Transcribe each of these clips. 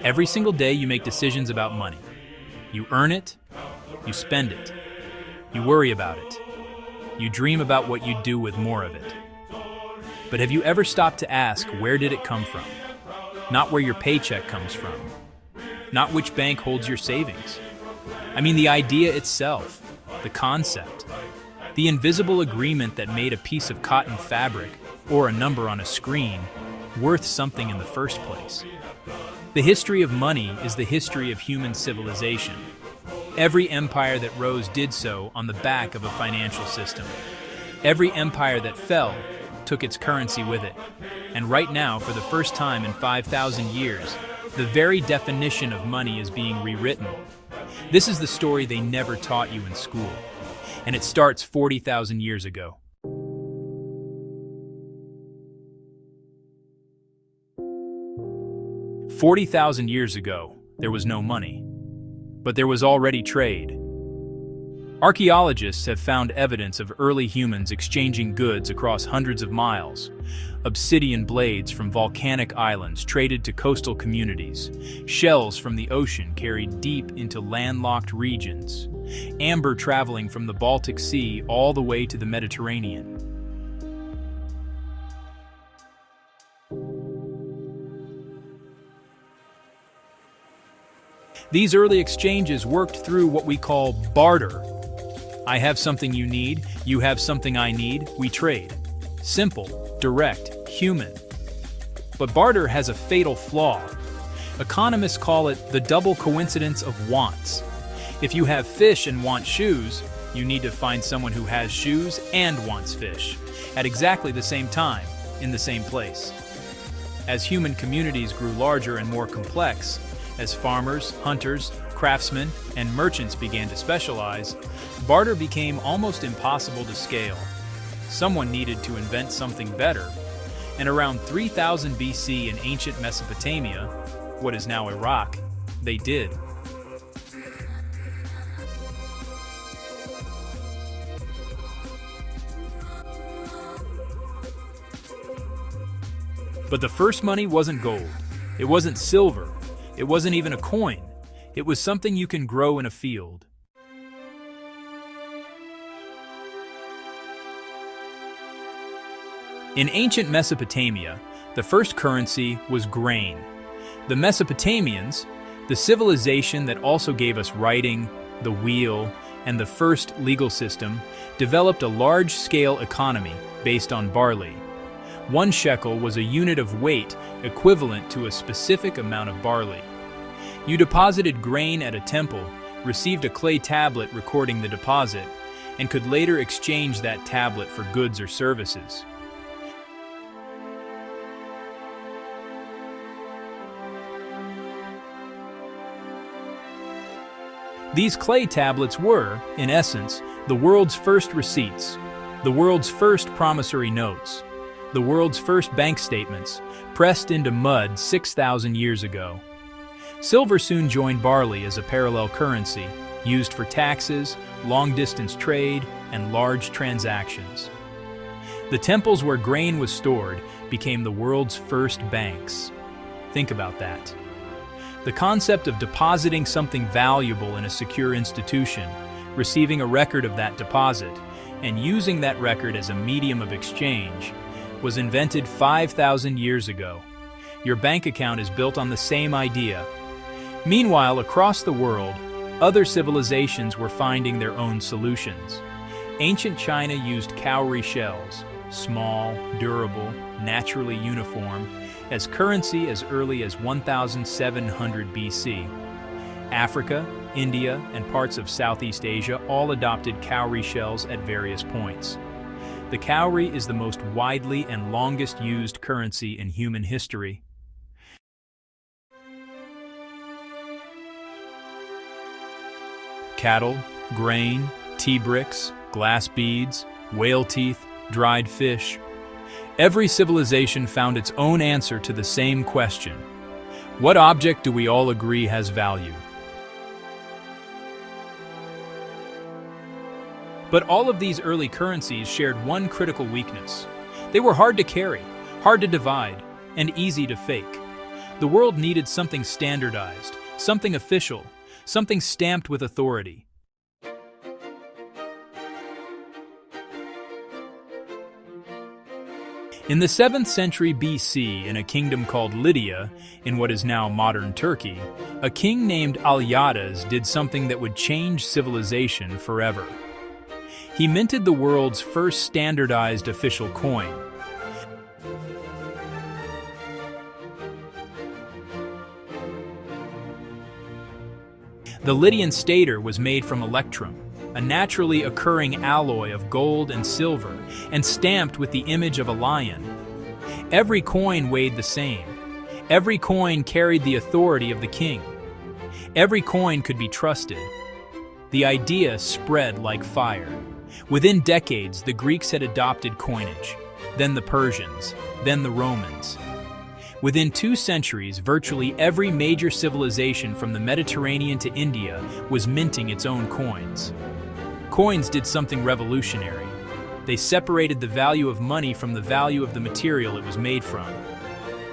Every single day you make decisions about money. You earn it, you spend it, you worry about it, you dream about what you'd do with more of it. But have you ever stopped to ask, where did it come from? Not where your paycheck comes from. Not which bank holds your savings. I mean the idea itself, the concept. The invisible agreement that made a piece of cotton fabric or a number on a screen worth something in the first place. The history of money is the history of human civilization. Every empire that rose did so on the back of a financial system. Every empire that fell took its currency with it. And right now, for the first time in 5,000 years, the very definition of money is being rewritten. This is the story they never taught you in school. And it starts 40,000 years ago. "40,000 years ago, there was no money. But there was already trade." Archaeologists have found evidence of early humans exchanging goods across hundreds of miles. Obsidian blades from volcanic islands traded to coastal communities. Shells from the ocean carried deep into landlocked regions. Amber traveling from the Baltic Sea all the way to the Mediterranean. These early exchanges worked through what we call barter. I have something you need, you have something I need, we trade. Simple, direct, human. But barter has a fatal flaw. Economists call it the double coincidence of wants. If you have fish and want shoes, you need to find someone who has shoes and wants fish, at exactly the same time, in the same place. As human communities grew larger and more complex, as farmers, hunters, craftsmen, and merchants began to specialize, barter became almost impossible to scale. Someone needed to invent something better, and around 3000 BC in ancient Mesopotamia, what is now Iraq, they did. But the first money wasn't gold, it wasn't silver, it wasn't even a coin. It was something you can grow in a field. In ancient Mesopotamia, the first currency was grain. The Mesopotamians, the civilization that also gave us writing, the wheel, and the first legal system, developed a large-scale economy based on barley. 1 shekel was a unit of weight equivalent to a specific amount of barley. You deposited grain at a temple, received a clay tablet recording the deposit, and could later exchange that tablet for goods or services. These clay tablets were, in essence, the world's first receipts, the world's first promissory notes, the world's first bank statements, pressed into mud 6,000 years ago. Silver soon joined barley as a parallel currency, used for taxes, long-distance trade, and large transactions. The temples where grain was stored became the world's first banks. Think about that. The concept of depositing something valuable in a secure institution, receiving a record of that deposit, and using that record as a medium of exchange, was invented 5,000 years ago. Your bank account is built on the same idea. Meanwhile, across the world, other civilizations were finding their own solutions. Ancient China used cowrie shells, small, durable, naturally uniform, as currency as early as 1700 BC. Africa, India, and parts of Southeast Asia all adopted cowrie shells at various points. The cowrie is the most widely and longest used currency in human history. Cattle, grain, tea bricks, glass beads, whale teeth, dried fish. Every civilization found its own answer to the same question. What object do we all agree has value? But all of these early currencies shared one critical weakness. They were hard to carry, hard to divide, and easy to fake. The world needed something standardized, something official, something stamped with authority. In the 7th century BC, in a kingdom called Lydia, in what is now modern Turkey, a king named Alyattes did something that would change civilization forever. He minted the world's first standardized official coin. The Lydian stater was made from electrum, a naturally occurring alloy of gold and silver, and stamped with the image of a lion. Every coin weighed the same. Every coin carried the authority of the king. Every coin could be trusted. The idea spread like fire. Within decades, the Greeks had adopted coinage, then the Persians, then the Romans. Within 2 centuries, virtually every major civilization from the Mediterranean to India was minting its own coins. Coins did something revolutionary. They separated the value of money from the value of the material it was made from.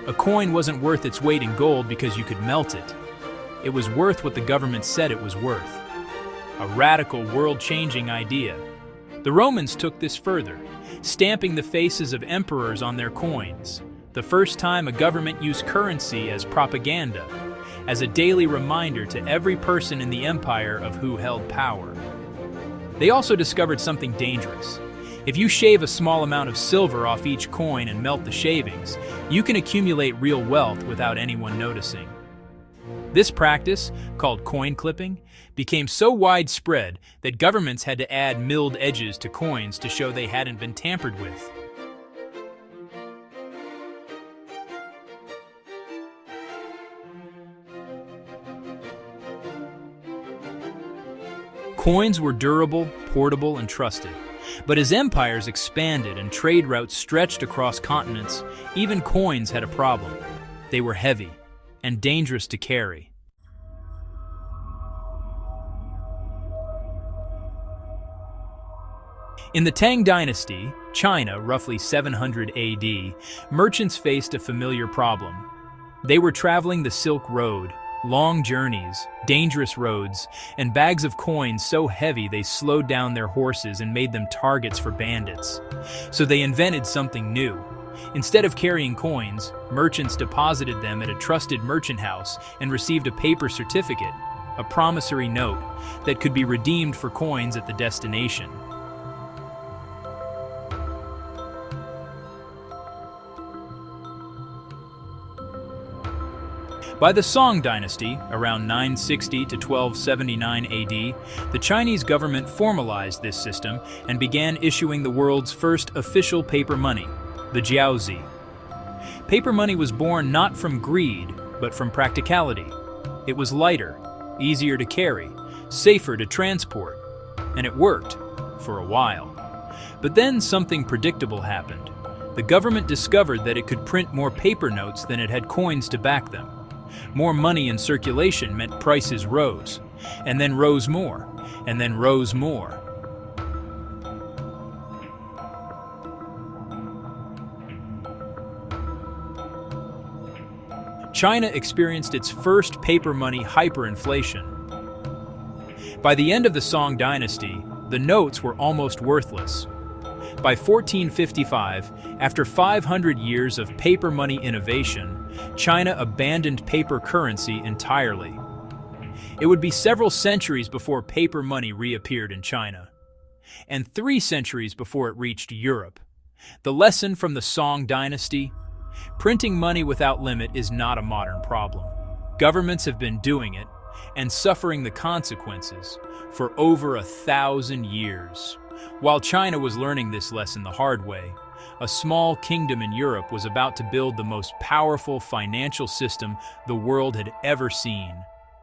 A coin wasn't worth its weight in gold because you could melt it. It was worth what the government said it was worth. A radical, world-changing idea. The Romans took this further, stamping the faces of emperors on their coins. The first time a government used currency as propaganda, as a daily reminder to every person in the empire of who held power. They also discovered something dangerous. If you shave a small amount of silver off each coin and melt the shavings, you can accumulate real wealth without anyone noticing. This practice, called coin clipping, became so widespread that governments had to add milled edges to coins to show they hadn't been tampered with. Coins were durable, portable, and trusted. But as empires expanded and trade routes stretched across continents, even coins had a problem. They were heavy and dangerous to carry. In the Tang Dynasty, China, roughly 700 AD, merchants faced a familiar problem. They were traveling the Silk Road, long journeys, dangerous roads, and bags of coins so heavy they slowed down their horses and made them targets for bandits. So they invented something new. Instead of carrying coins, merchants deposited them at a trusted merchant house and received a paper certificate, a promissory note, that could be redeemed for coins at the destination. By the Song dynasty, around 960 to 1279 AD, the Chinese government formalized this system and began issuing the world's first official paper money, the jiaozi. Paper money was born not from greed, but from practicality. It was lighter, easier to carry, safer to transport, and it worked for a while. But then something predictable happened. The government discovered that it could print more paper notes than it had coins to back them. More money in circulation meant prices rose, and then rose more, and then rose more. China experienced its first paper money hyperinflation. By the end of the Song dynasty, the notes were almost worthless. By 1455, after 500 years of paper money innovation, China abandoned paper currency entirely. It would be several centuries before paper money reappeared in China, and 3 centuries before it reached Europe. The lesson from the Song dynasty: printing money without limit is not a modern problem. Governments have been doing it, and suffering the consequences, for over 1,000 years. While China was learning this lesson the hard way, a small kingdom in Europe was about to build the most powerful financial system the world had ever seen,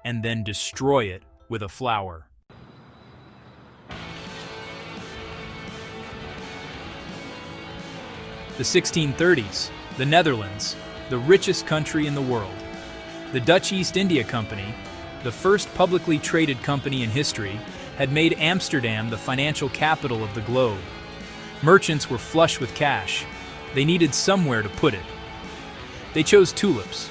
and then destroy it with a flower. The 1630s, the Netherlands, the richest country in the world. The Dutch East India Company, the first publicly traded company in history, had made Amsterdam the financial capital of the globe. Merchants were flush with cash. They needed somewhere to put it. They chose tulips.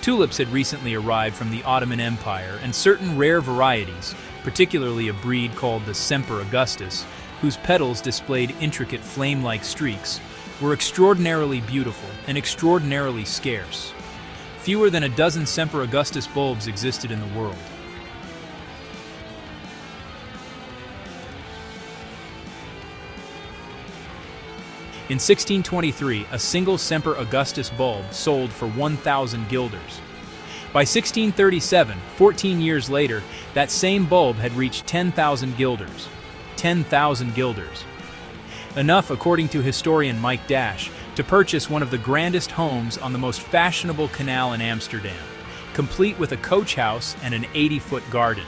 Tulips had recently arrived from the Ottoman Empire, and certain rare varieties, particularly a breed called the Semper Augustus, whose petals displayed intricate flame-like streaks, were extraordinarily beautiful and extraordinarily scarce. Fewer than a dozen Semper Augustus bulbs existed in the world. In 1623, a single Semper Augustus bulb sold for 1,000 guilders. By 1637, 14 years later, that same bulb had reached 10,000 guilders. 10,000 guilders. Enough, according to historian Mike Dash, to purchase one of the grandest homes on the most fashionable canal in Amsterdam, complete with a coach house and an 80-foot garden.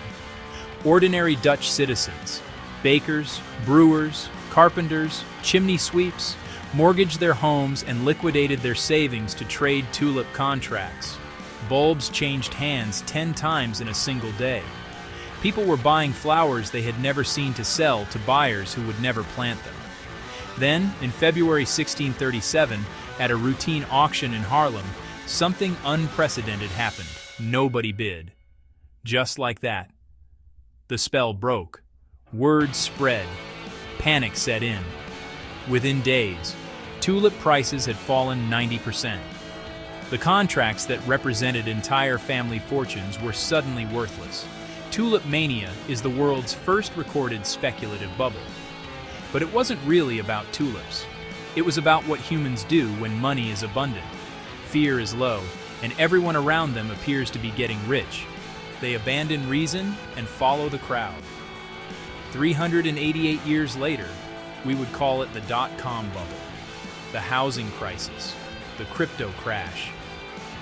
Ordinary Dutch citizens, bakers, brewers, carpenters, chimney sweeps, mortgaged their homes and liquidated their savings to trade tulip contracts. Bulbs changed hands 10 times in a single day. People were buying flowers they had never seen to sell to buyers who would never plant them. Then, in February 1637, at a routine auction in Haarlem, something unprecedented happened. Nobody bid. Just like that. The spell broke. Word spread. Panic set in. Within days, tulip prices had fallen 90%. The contracts that represented entire family fortunes were suddenly worthless. Tulip mania is the world's first recorded speculative bubble. But it wasn't really about tulips. It was about what humans do when money is abundant, fear is low, and everyone around them appears to be getting rich. They abandon reason and follow the crowd. 388 years later, we would call it the dot-com bubble, the housing crisis, the crypto crash.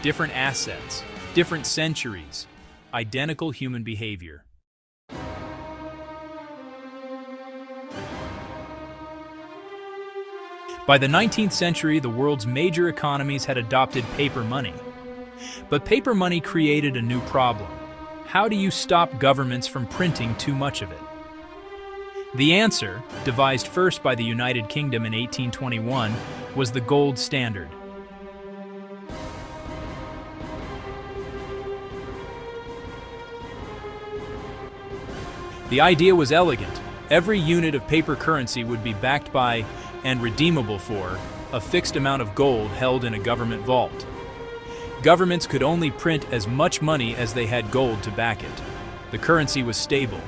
Different assets, different centuries, identical human behavior. By the 19th century, the world's major economies had adopted paper money. But paper money created a new problem. How do you stop governments from printing too much of it? The answer, devised first by the United Kingdom in 1821, was the gold standard. The idea was elegant. Every unit of paper currency would be backed by, and redeemable for, a fixed amount of gold held in a government vault. Governments could only print as much money as they had gold to back it. The currency was stable.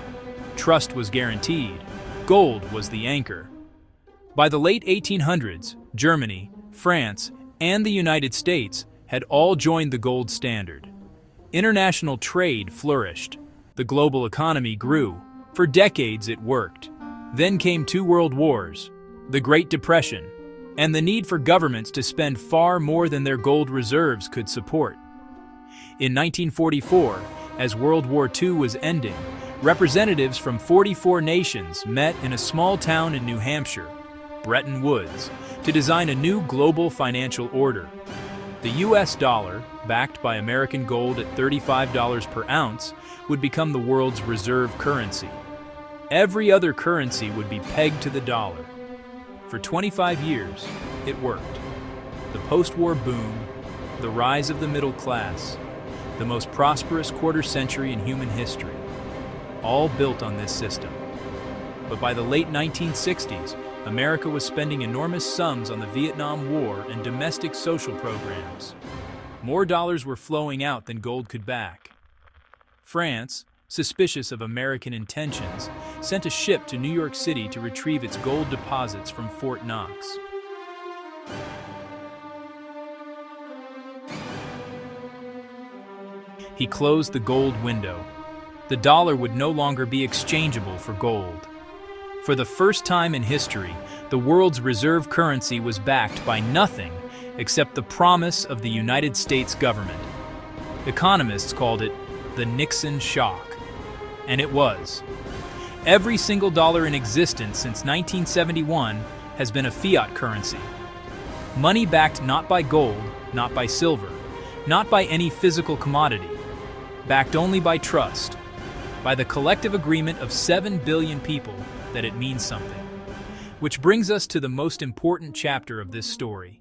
Trust was guaranteed. Gold was the anchor. By the late 1800s, Germany, France, and the United States had all joined the gold standard. International trade flourished. The global economy grew. For decades it worked. Then came 2 world wars, the Great Depression, and the need for governments to spend far more than their gold reserves could support. In 1944, as World War II was ending, representatives from 44 nations met in a small town in New Hampshire, Bretton Woods, to design a new global financial order. The US dollar, backed by American gold at $35 per ounce, would become the world's reserve currency. Every other currency would be pegged to the dollar. For 25 years, it worked. The post-war boom, the rise of the middle class, the most prosperous quarter century in human history, all built on this system. But by the late 1960s, America was spending enormous sums on the Vietnam War and domestic social programs. More dollars were flowing out than gold could back. France, suspicious of American intentions, sent a ship to New York City to retrieve its gold deposits from Fort Knox. He closed the gold window. The dollar would no longer be exchangeable for gold. For the first time in history, the world's reserve currency was backed by nothing except the promise of the United States government. Economists called it the Nixon shock. And it was. Every single dollar in existence since 1971 has been a fiat currency. Money backed not by gold, not by silver, not by any physical commodity, backed only by trust, by the collective agreement of 7 billion people that it means something. Which brings us to the most important chapter of this story.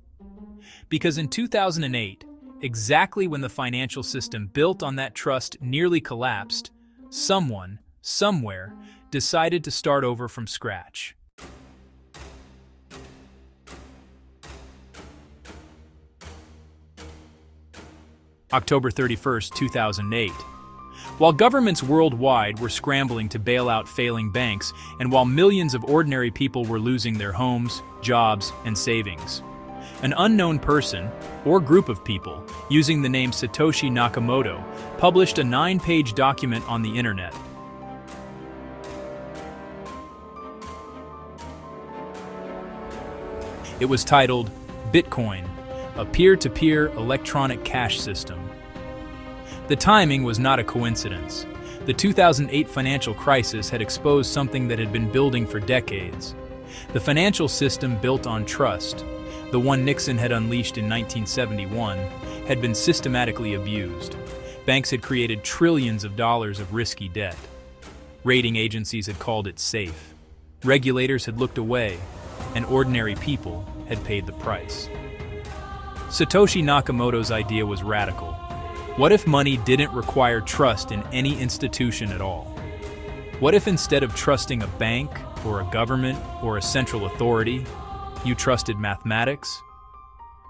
Because in 2008, exactly when the financial system built on that trust nearly collapsed, someone, somewhere, decided to start over from scratch. October 31st, 2008. While governments worldwide were scrambling to bail out failing banks, and while millions of ordinary people were losing their homes, jobs, and savings, an unknown person, or group of people, using the name Satoshi Nakamoto, published a 9-page document on the internet. It was titled, Bitcoin, a peer-to-peer electronic cash system. The timing was not a coincidence. The 2008 financial crisis had exposed something that had been building for decades. The financial system built on trust, the one Nixon had unleashed in 1971, had been systematically abused. Banks had created trillions of dollars of risky debt. Rating agencies had called it safe. Regulators had looked away, and ordinary people had paid the price. Satoshi Nakamoto's idea was radical. What if money didn't require trust in any institution at all? What if instead of trusting a bank, or a government, or a central authority, you trusted mathematics?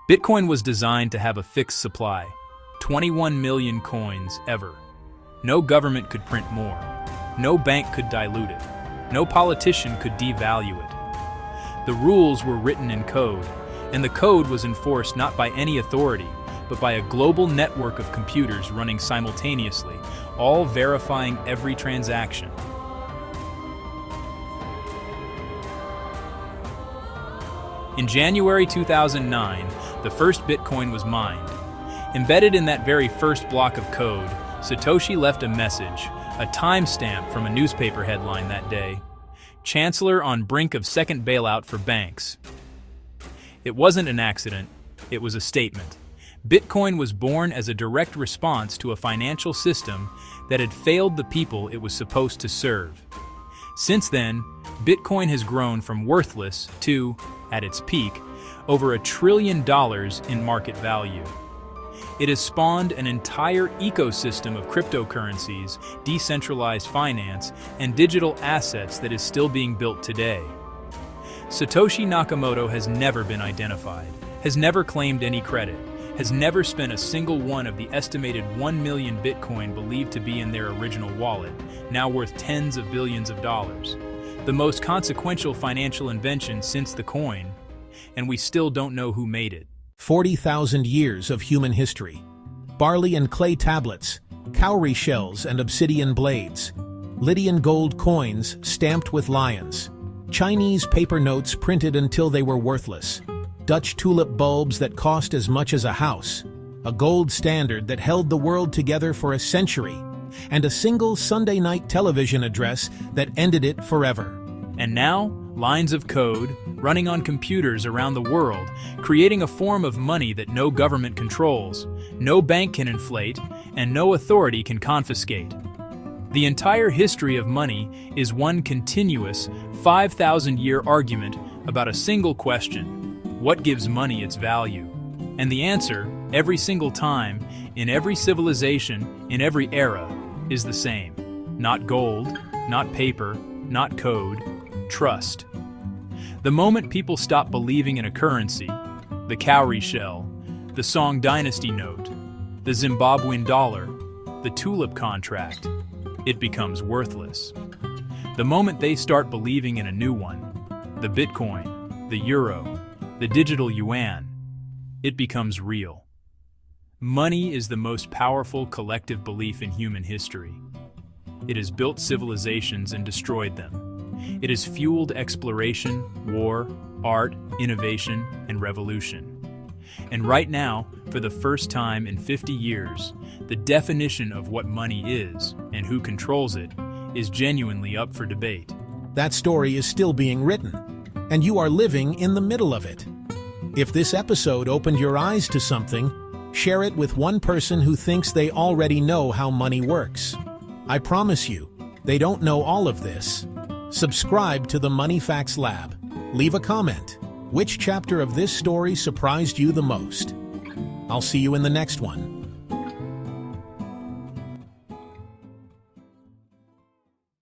Bitcoin was designed to have a fixed supply, 21 million coins ever. No government could print more. No bank could dilute it. No politician could devalue it. The rules were written in code, and the code was enforced not by any authority, but by a global network of computers running simultaneously, all verifying every transaction. In January 2009, the first Bitcoin was mined. Embedded in that very first block of code, Satoshi left a message, a timestamp from a newspaper headline that day. Chancellor on brink of second bailout for banks. It wasn't an accident, it was a statement. Bitcoin was born as a direct response to a financial system that had failed the people it was supposed to serve. Since then, Bitcoin has grown from worthless to, at its peak, over $1 trillion in market value. It has spawned an entire ecosystem of cryptocurrencies, decentralized finance, and digital assets that is still being built today. Satoshi Nakamoto has never been identified, has never claimed any credit, has never spent a single one of the estimated 1 million Bitcoin believed to be in their original wallet, now worth tens of billions of dollars. The most consequential financial invention since the coin, and we still don't know who made it. 40,000 years of human history. Barley and clay tablets, cowrie shells and obsidian blades, Lydian gold coins stamped with lions, Chinese paper notes printed until they were worthless, Dutch tulip bulbs that cost as much as a house, a gold standard that held the world together for a century, and a single Sunday night television address that ended it forever. And now, lines of code, running on computers around the world, creating a form of money that no government controls, no bank can inflate, and no authority can confiscate. The entire history of money is one continuous, 5,000-year argument about a single question: what gives money its value? And the answer, every single time, in every civilization, in every era, is the same. Not gold, not paper, not code, trust. The moment people stop believing in a currency, the cowrie shell, the Song Dynasty note, the Zimbabwean dollar, the Tulip contract, it becomes worthless. The moment they start believing in a new one, the Bitcoin, the euro, the digital yuan, it becomes real. Money is the most powerful collective belief in human history. It has built civilizations and destroyed them. It has fueled exploration, war, art, innovation, and revolution. And right now, for the first time in 50 years, the definition of what money is and who controls it is genuinely up for debate. That story is still being written, and you are living in the middle of it. If this episode opened your eyes to something, share it with one person who thinks they already know how money works. I promise you, they don't know all of this. Subscribe to the Money Facts Lab. Leave a comment. Which chapter of this story surprised you the most? I'll see you in the next one.